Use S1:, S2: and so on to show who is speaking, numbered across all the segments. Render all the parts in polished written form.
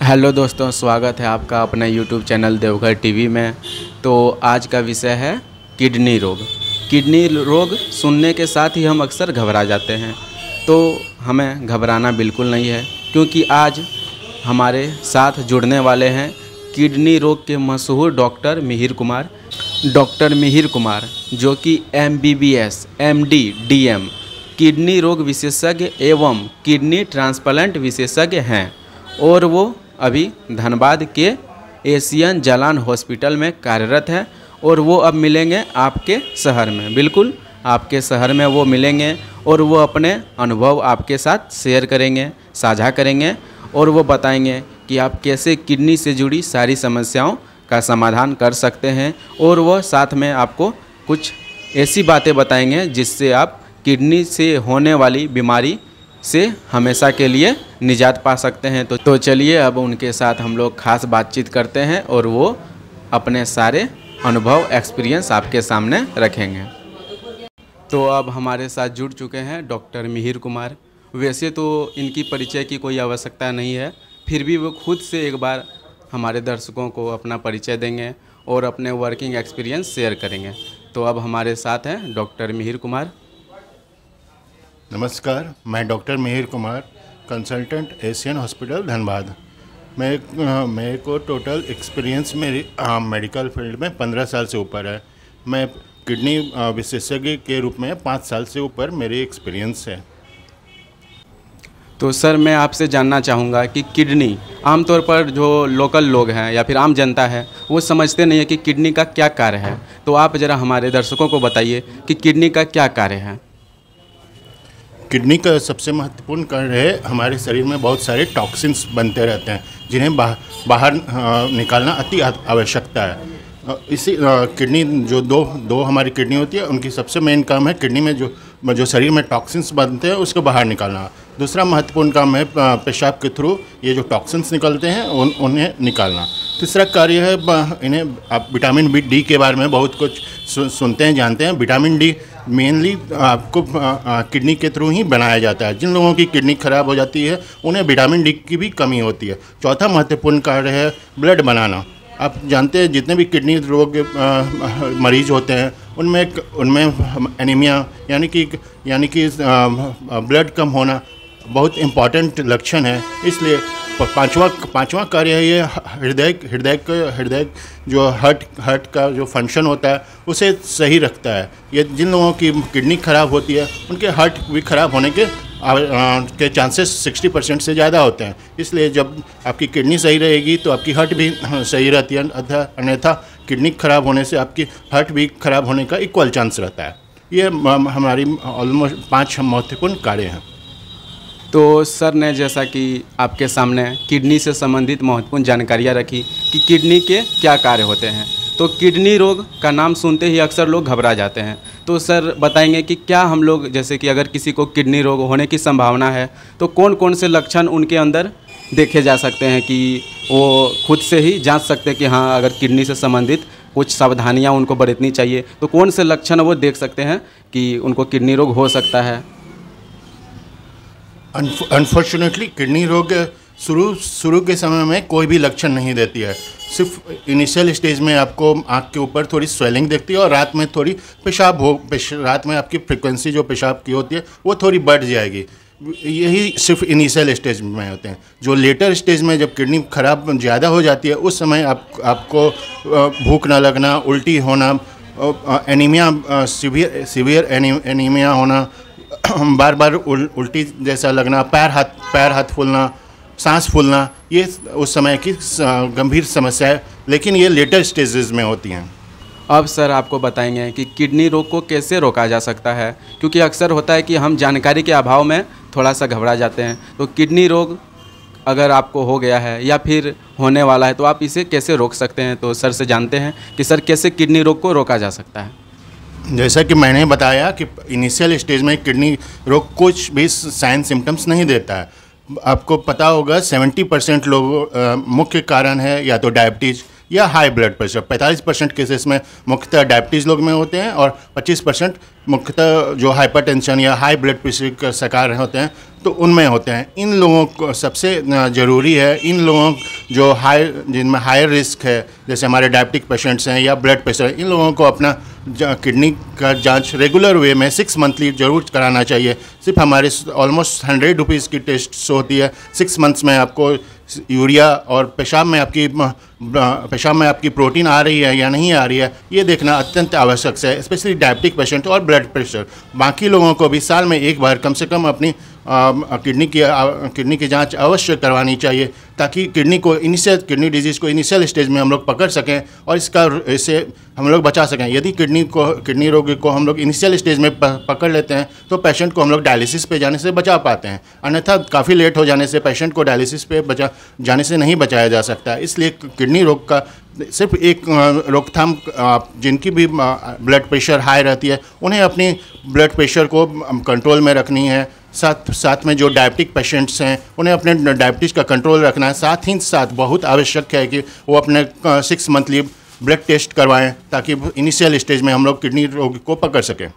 S1: Hello दोस्तों, स्वागत है आपका अपने यूट्यूब चैनल देवघर टीवी में। तो आज का विषय है किडनी रोग। किडनी रोग सुनने के साथ ही हम अक्सर घबरा जाते हैं, तो हमें घबराना बिल्कुल नहीं है, क्योंकि आज हमारे साथ जुड़ने वाले हैं किडनी रोग के मशहूर डॉक्टर मिहिर कुमार। डॉक्टर मिहिर कुमार जो कि MBBS, MD, DM किडनी रोग विशेषज्ञ एवं किडनी ट्रांसप्लांट विशेषज्ञ हैं और वो अभी धनबाद के एशियन जालान हॉस्पिटल में कार्यरत है। और वो अब मिलेंगे आपके शहर में, बिल्कुल आपके शहर में वो मिलेंगे और वो अपने अनुभव आपके साथ शेयर करेंगे, साझा करेंगे और वो बताएंगे कि आप कैसे किडनी से जुड़ी सारी समस्याओं का समाधान कर सकते हैं। और वो साथ में आपको कुछ ऐसी बातें बताएंगे जिससे आप किडनी से होने वाली बीमारी से हमेशा के लिए निजात पा सकते हैं। तो चलिए अब उनके साथ हम लोग खास बातचीत करते हैं और वो अपने सारे अनुभव, एक्सपीरियंस आपके सामने रखेंगे। तो अब हमारे साथ जुड़ चुके हैं डॉक्टर मिहिर कुमार। वैसे तो इनकी परिचय की कोई आवश्यकता नहीं है, फिर भी वो खुद से एक बार हमारे दर्शकों को अपना परिचय देंगे और अपने वर्किंग एक्सपीरियंस शेयर करेंगे। तो अब हमारे साथ हैं डॉक्टर मिहिर कुमार।
S2: नमस्कार, मैं doctor Mihir Kumar, consultant Asian hospital Dhanbad. मेरे को टोटल एक्सपीरियंस मेरी मेडिकल फील्ड में 15 साल से ऊपर है। मैं किडनी विशेषज्ञ के रूप में 5 साल से ऊपर मेरी एक्सपीरियंस है।
S1: तो सर, मैं आपसे जानना चाहूँगा कि किडनी आमतौर पर जो लोकल लोग हैं या फिर आम जनता है वो समझते नहीं है कि किडनी का क्या कार्य है। तो आप ज़रा हमारे दर्शकों को बताइए कि किडनी का क्या कार्य है।
S2: किडनी का सबसे महत्वपूर्ण कार्य है, हमारे शरीर में बहुत सारे टॉक्सिन्स बनते रहते हैं जिन्हें बाहर निकालना अति आवश्यकता है। इसी किडनी जो दो हमारी किडनी होती है, उनकी सबसे मेन काम है किडनी में जो शरीर में टॉक्सिन्स बनते हैं उसको बाहर निकालना। दूसरा महत्वपूर्ण काम है पेशाब के थ्रू ये जो टॉक्सिन्स निकलते हैं उन्हें निकालना। तीसरा कार्य है इन्हें, आप विटामिन D के बारे में बहुत कुछ सुनते हैं, जानते हैं। विटामिन D मेनली आपको किडनी के थ्रू ही बनाया जाता है। जिन लोगों की किडनी खराब हो जाती है उन्हें विटामिन D की भी कमी होती है। चौथा महत्वपूर्ण कार्य है ब्लड बनाना। आप जानते हैं जितने भी किडनी रोग मरीज होते हैं उनमें एनीमिया यानी कि ब्लड कम होना बहुत इम्पॉर्टेंट लक्षण है। इसलिए पांचवा कार्य है ये हृदय जो हार्ट का जो फंक्शन होता है उसे सही रखता है। ये जिन लोगों की किडनी खराब होती है उनके हार्ट भी खराब होने के चांसेस 60% से ज़्यादा होते हैं। इसलिए जब आपकी किडनी सही रहेगी तो आपकी हार्ट भी सही रहती है, अन्यथा किडनी खराब होने से आपकी हार्ट भी खराब होने का इक्वल चांस रहता है। ये हमारी ऑलमोस्ट 5 महत्वपूर्ण कार्य हैं।
S1: तो सर ने जैसा कि आपके सामने किडनी से संबंधित महत्वपूर्ण जानकारियाँ रखी कि किडनी के क्या कार्य होते हैं, तो किडनी रोग का नाम सुनते ही अक्सर लोग घबरा जाते हैं। तो सर बताएंगे कि क्या हम लोग, जैसे कि अगर किसी को किडनी रोग होने की संभावना है तो कौन कौन से लक्षण उनके अंदर देखे जा सकते हैं कि वो खुद से ही जांच सकते हैं कि हाँ, अगर किडनी से संबंधित कुछ सावधानियाँ उनको बरतनी चाहिए, तो कौन से लक्षण वो देख सकते हैं कि उनको किडनी रोग हो सकता है।
S2: अनफॉर्चुनेटली किडनी रोग शुरू के समय में कोई भी लक्षण नहीं देती है। सिर्फ इनिशियल स्टेज में आपको आँख के ऊपर थोड़ी स्वेलिंग दिखती है और रात में थोड़ी रात में आपकी फ्रिक्वेंसी जो पेशाब की होती है वो थोड़ी बढ़ जाएगी। यही सिर्फ इनिशियल स्टेज में होते हैं। जो लेटर स्टेज में जब किडनी खराब ज़्यादा हो जाती है उस समय आपको भूख न लगना, उल्टी होना, एनीमिया, सीवियर एनीमिया होना, बार बार उल्टी जैसा लगना, पैर हाथ फूलना, सांस फूलना, ये उस समय की गंभीर समस्या है, लेकिन ये लेटर स्टेजेस में होती हैं।
S1: अब सर आपको बताएंगे कि किडनी रोग को कैसे रोका जा सकता है, क्योंकि अक्सर होता है कि हम जानकारी के अभाव में थोड़ा सा घबरा जाते हैं। तो किडनी रोग अगर आपको हो गया है या फिर होने वाला है तो आप इसे कैसे रोक सकते हैं। तो सर से जानते हैं कि सर कैसे किडनी रोग को रोका जा सकता है।
S2: जैसा कि मैंने बताया कि इनिशियल स्टेज में किडनी रोग कुछ भी साइन सिम्टम्स नहीं देता है। आपको पता होगा 70% लोग मुख्य कारण है या तो डायबिटीज़ या हाई ब्लड प्रेशर। 45% केसेस में मुख्यतः डायबिटीज़ लोग में होते हैं और 25% मुख्यतः जो हाइपरटेंशन या हाई ब्लड प्रेशर का शिकार होते हैं तो उनमें होते हैं। इन लोगों को सबसे ज़रूरी है, इन लोगों जो जिनमें हाई रिस्क है, जैसे हमारे डायबिटिक पेशेंट्स हैं या ब्लड प्रेशर, इन लोगों को अपना किडनी का जांच रेगुलर वे में 6 मंथली जरूर कराना चाहिए। सिर्फ हमारे ऑलमोस्ट 100 रुपीज़ की टेस्ट होती है। 6 मंथ्स में आपको यूरिया और पेशाब में आपकी प्रोटीन आ रही है या नहीं आ रही है, ये देखना अत्यंत आवश्यक है, स्पेशली डायबिटिक पेशेंट और ब्लड प्रेशर। बाकी लोगों को भी साल में एक बार कम से कम अपनी किडनी की जांच अवश्य करवानी चाहिए, ताकि किडनी डिजीज़ को इनिशियल स्टेज में हम लोग पकड़ सकें और इससे हम लोग बचा सकें। यदि किडनी रोग को हम लोग इनिशियल स्टेज में पकड़ लेते हैं तो पेशेंट को हम लोग डायलिसिस पे जाने से बचा पाते हैं, अन्यथा काफ़ी लेट हो जाने से पेशेंट को डायलिसिस पे जाने से नहीं बचाया जा सकता। इसलिए किडनी रोग का सिर्फ एक रोकथाम, जिनकी भी ब्लड प्रेशर हाई रहती है उन्हें अपनी ब्लड प्रेशर को कंट्रोल में रखनी है। साथ में जो डायबिटिक पेशेंट्स हैं उन्हें अपने डायबिटीज़ का कंट्रोल रखना है। साथ ही साथ बहुत आवश्यक है कि वो अपने 6 मंथली ब्लड टेस्ट करवाएं, ताकि इनिशियल स्टेज में हम लोग किडनी रोग को पकड़ सकें।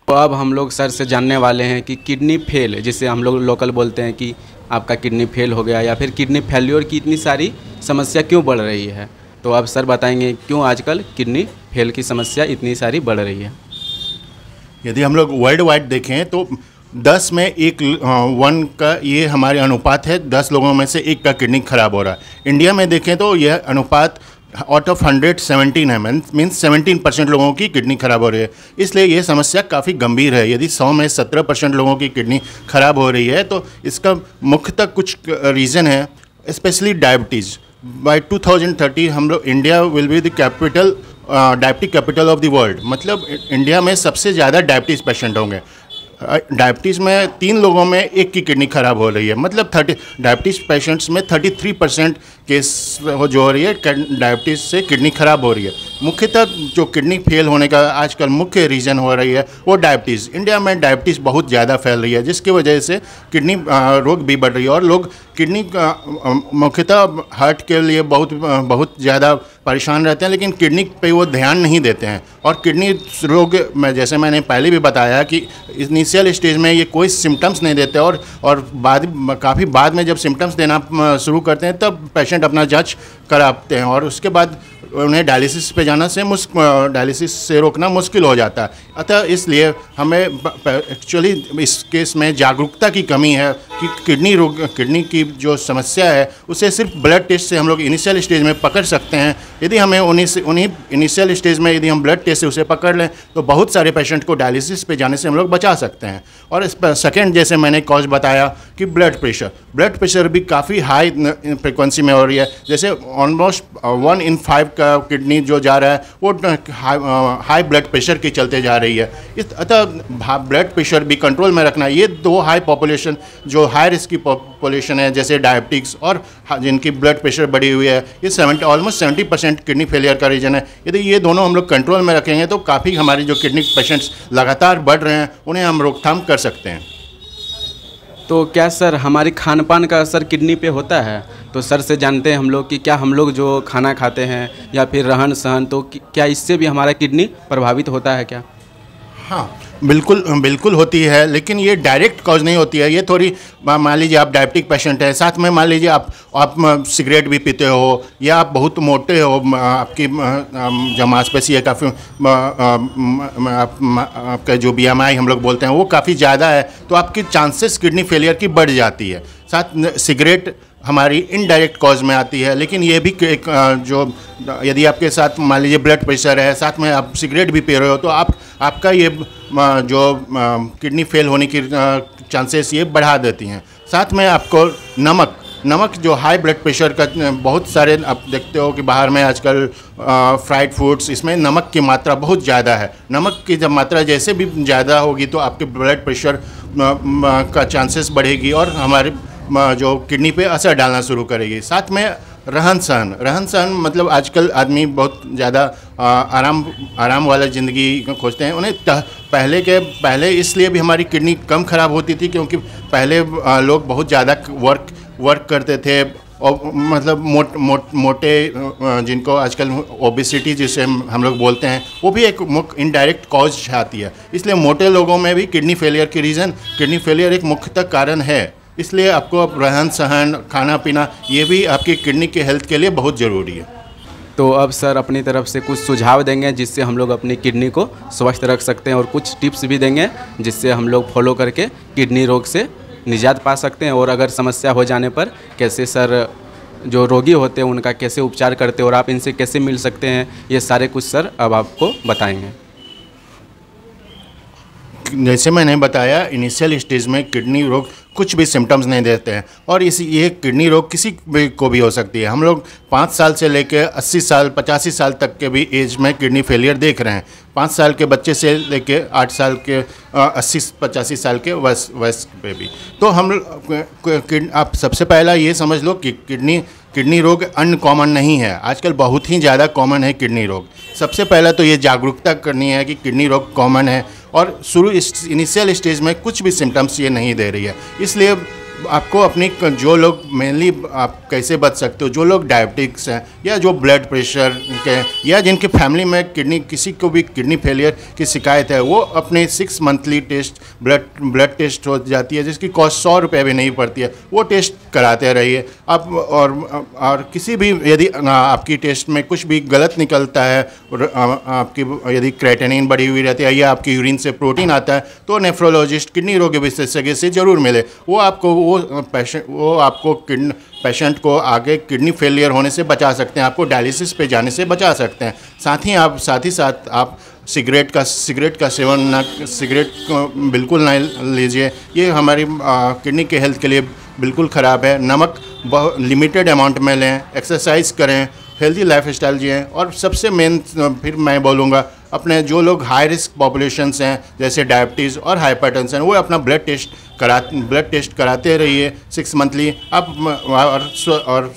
S1: तो अब हम लोग सर से जानने वाले हैं कि किडनी फेल, जिसे हम लोग लोकल बोलते हैं कि आपका किडनी फेल हो गया, या फिर किडनी फेल्योर की इतनी सारी समस्या क्यों बढ़ रही है। तो अब सर बताएंगे क्यों आजकल किडनी फेल की समस्या इतनी सारी बढ़ रही है।
S2: यदि हम लोग वर्ल्ड वाइड देखें तो 10 में 1 का ये हमारे अनुपात है, 10 लोगों में से 1 का किडनी खराब हो रहा है। इंडिया में देखें तो यह अनुपात आउट ऑफ 100 17 है, मीन्स 17% लोगों की किडनी खराब हो रही है। इसलिए ये समस्या काफ़ी गंभीर है। यदि 100 में 17% लोगों की किडनी खराब हो रही है तो इसका मुख्यतः कुछ रीज़न है, स्पेशली डायबिटीज़। बाय 2030 हम लोग India will be the capital diabetic capital of the world, मतलब इंडिया में सबसे ज़्यादा डायबिटीज़ पेशेंट होंगे। डायबिटीज़ में 3 लोगों में 1 की किडनी खराब हो रही है, मतलब डायबिटीज़ पेशेंट्स में 33% केस जो हो रही है डायबिटीज़ से किडनी खराब हो रही है। मुख्यतः जो किडनी फेल होने का आजकल मुख्य रीज़न हो रही है वो डायबिटीज़। इंडिया में डायबिटीज़ बहुत ज़्यादा फैल रही है, जिसकी वजह से किडनी रोग भी बढ़ रही है और लोग किडनी मुख्यतः हार्ट के लिए बहुत ज़्यादा परेशान रहते हैं, लेकिन किडनी पे वो ध्यान नहीं देते हैं। और किडनी रोग में जैसे मैंने पहले भी बताया कि इनिशियल स्टेज में ये कोई सिम्टम्स नहीं देते और काफ़ी बाद में जब सिम्टम्स देना शुरू करते हैं तब पेशेंट अपना जांच कराते हैं और उसके बाद उन्हें डायलिसिस पे जाना से डायलिसिस से रोकना मुश्किल हो जाता है। अतः इसलिए हमें एक्चुअली इस केस में जागरूकता की कमी है कि किडनी की जो समस्या है उसे सिर्फ ब्लड टेस्ट से हम लोग इनिशियल स्टेज में पकड़ सकते हैं। यदि हमें उन्हीं इनिशियल स्टेज में यदि हम ब्लड टेस्ट से उसे पकड़ लें तो बहुत सारे पेशेंट को डायलिसिस पे जाने से हम लोग बचा सकते हैं। और इस पर सेकेंड, जैसे मैंने कॉज बताया कि ब्लड प्रेशर भी काफ़ी हाई फ्रिक्वेंसी में हो रही है। जैसे ऑलमोस्ट 1 in 5 का किडनी जो जा रहा है वो हाई ब्लड प्रेशर के चलते जा रही है। अतः ब्लड प्रेशर भी कंट्रोल में रखना। ये 2 जो हाई रिस्क की पॉपुलेशन है, जैसे डायबिटिक्स और जिनकी ब्लड प्रेशर बढ़ी हुई है, ये ऑलमोस्ट 70% किडनी फेलियर का रीजन है। यदि ये दोनों हम लोग कंट्रोल में रखेंगे तो काफ़ी हमारी जो किडनी पेशेंट्स लगातार बढ़ रहे हैं उन्हें हम रोकथाम कर सकते हैं।
S1: तो क्या सर हमारी खान पान का असर किडनी पे होता है? तो सर से जानते हैं हम लोग कि क्या हम लोग जो खाना खाते हैं या फिर रहन सहन, तो क्या इससे भी हमारा किडनी प्रभावित होता है क्या?
S2: हाँ, बिल्कुल होती है, लेकिन ये डायरेक्ट कॉज नहीं होती है। ये थोड़ी, मान लीजिए आप डायबिटिक पेशेंट हैं, साथ में मान लीजिए आप सिगरेट भी पीते हो या आप बहुत मोटे हो, आपकी जो मांसपेशी है काफ़ी, आपका जो BMI हम लोग बोलते हैं वो काफ़ी ज़्यादा है, तो आपकी चांसेस किडनी फेलियर की बढ़ जाती है। साथ सिगरेट हमारी इनडायरेक्ट कॉज में आती है, लेकिन ये भी एक जो यदि आपके साथ मान लीजिए ब्लड प्रेशर है, साथ में आप सिगरेट भी पी रहे हो, तो आपका ये जो किडनी फेल होने की चांसेस ये बढ़ा देती हैं। साथ में आपको नमक जो हाई ब्लड प्रेशर का, बहुत सारे आप देखते हो कि बाहर में आजकल फ्राइड फूड्स, इसमें नमक की मात्रा बहुत ज़्यादा है। नमक की जब मात्रा जैसे भी ज़्यादा होगी तो आपके ब्लड प्रेशर का चांसेस बढ़ेगी और हमारे जो किडनी पे असर डालना शुरू करेगी। साथ में रहन सहन मतलब आजकल आदमी बहुत ज़्यादा आराम वाला ज़िंदगी खोजते हैं। उन्हें पहले इसलिए भी हमारी किडनी कम ख़राब होती थी क्योंकि पहले लोग बहुत ज़्यादा वर्क करते थे और मतलब मोटे जिनको आजकल ओबेसिटी जिसे हम लोग बोलते हैं, वो भी एक इनडायरेक्ट कॉज आती है। इसलिए मोटे लोगों में भी किडनी फेलियर की रीज़न, किडनी फेलियर एक मुख्यतः कारण है। इसलिए आपको अब रहन सहन, खाना पीना, ये भी आपकी किडनी के हेल्थ के लिए बहुत ज़रूरी है।
S1: तो अब सर अपनी तरफ से कुछ सुझाव देंगे जिससे हम लोग अपनी किडनी को स्वस्थ रख सकते हैं, और कुछ टिप्स भी देंगे जिससे हम लोग फॉलो करके किडनी रोग से निजात पा सकते हैं, और अगर समस्या हो जाने पर कैसे सर जो रोगी होते हैं उनका कैसे उपचार करते हैं और आप इनसे कैसे मिल सकते हैं, ये सारे कुछ सर अब आपको बताएंगे।
S2: जैसे मैंने बताया, इनिशियल स्टेज में किडनी रोग कुछ भी सिम्टम्स नहीं देते हैं, और ये किडनी रोग किसी को भी हो सकती है। हम लोग 5 साल से लेकर 80 साल 85 साल तक के भी एज में किडनी फेलियर देख रहे हैं। 5 साल के बच्चे से लेकर 8 साल के 80-85 साल के वयस्क पे भी। तो आप सबसे पहला ये समझ लो कि किडनी रोग अनकॉमन नहीं है। आजकल बहुत ही ज़्यादा कॉमन है किडनी रोग। सबसे पहला तो ये जागरूकता करनी है कि किडनी रोग कॉमन है, और इनिशियल स्टेज में कुछ भी सिम्टम्स ये नहीं दे रही है। इसलिए आपको अपनी, जो लोग मेनली आप कैसे बच सकते हो, जो लोग डायबिटिक्स हैं या जो ब्लड प्रेशर के, या जिनके फैमिली में किसी को भी किडनी फेलियर की शिकायत है, वो अपने 6 मंथली टेस्ट ब्लड टेस्ट हो जाती है जिसकी कॉस्ट 100 रुपये भी नहीं पड़ती है। वो टेस्ट कराते रहिए आप। और किसी भी यदि आपकी टेस्ट में कुछ भी गलत निकलता है, आपकी यदि क्रेटिनिन बढ़ी हुई रहती है या आपकी यूरिन से प्रोटीन आता है, तो नेफ्रोलॉजिस्ट, किडनी रोग विशेषज्ञ से ज़रूर मिले। वो आपको पेशेंट को आगे किडनी फेलियर होने से बचा सकते हैं, आपको डायलिसिस पे जाने से बचा सकते हैं। साथ ही साथ आप सिगरेट का सेवन सिगरेट को बिल्कुल नहीं लीजिए। ये हमारी किडनी के हेल्थ के लिए बिल्कुल ख़राब है। नमक बहुत लिमिटेड अमाउंट में लें, एक्सरसाइज करें, हेल्दी लाइफस्टाइल जिएं, और सबसे मेन फिर मैं बोलूँगा, अपने जो लोग हाई रिस्क पॉपुलेशंस हैं जैसे डायबिटीज़ और हाइपरटेंशन, वो अपना ब्लड टेस्ट कराते रहिए 6 मंथली। आप और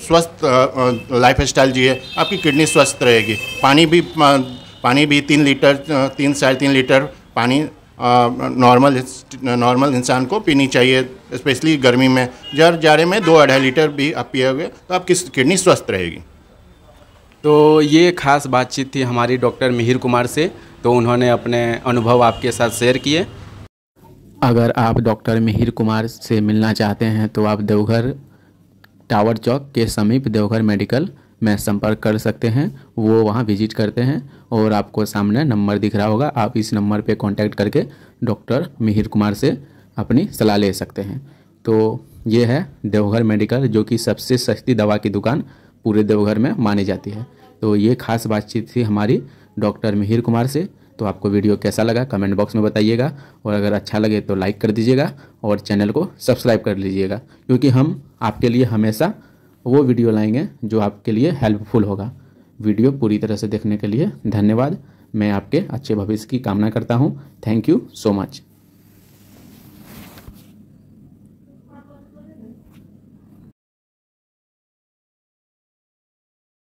S2: स्वस्थ लाइफस्टाइल जिए, आपकी किडनी स्वस्थ रहेगी। पानी भी 3 साढ़े 3 लीटर पानी नॉर्मल इंसान को पीनी चाहिए, स्पेशली गर्मी में। जाड़े में 2-2.5 लीटर भी आप पियोगे तो आपकी किडनी स्वस्थ रहेगी।
S1: तो ये खास बातचीत थी हमारी डॉक्टर मिहिर कुमार से, तो उन्होंने अपने अनुभव आपके साथ शेयर किए। अगर आप डॉक्टर मिहिर कुमार से मिलना चाहते हैं तो आप देवघर टावर चौक के समीप देवघर मेडिकल में संपर्क कर सकते हैं। वो वहाँ विजिट करते हैं, और आपको सामने नंबर दिख रहा होगा, आप इस नंबर पे कांटेक्ट करके डॉक्टर मिहिर कुमार से अपनी सलाह ले सकते हैं। तो ये है देवघर मेडिकल, जो कि सबसे सस्ती दवा की दुकान पूरे देवघर में मानी जाती है। तो ये खास बातचीत थी हमारी डॉक्टर मिहिर कुमार से। तो आपको वीडियो कैसा लगा कमेंट बॉक्स में बताइएगा, और अगर अच्छा लगे तो लाइक कर दीजिएगा और चैनल को सब्सक्राइब कर लीजिएगा, क्योंकि हम आपके लिए हमेशा वो वीडियो लाएंगे जो आपके लिए हेल्पफुल होगा। वीडियो पूरी तरह से देखने के लिए धन्यवाद। मैं आपके अच्छे भविष्य की कामना करता हूँ। Thank you so much.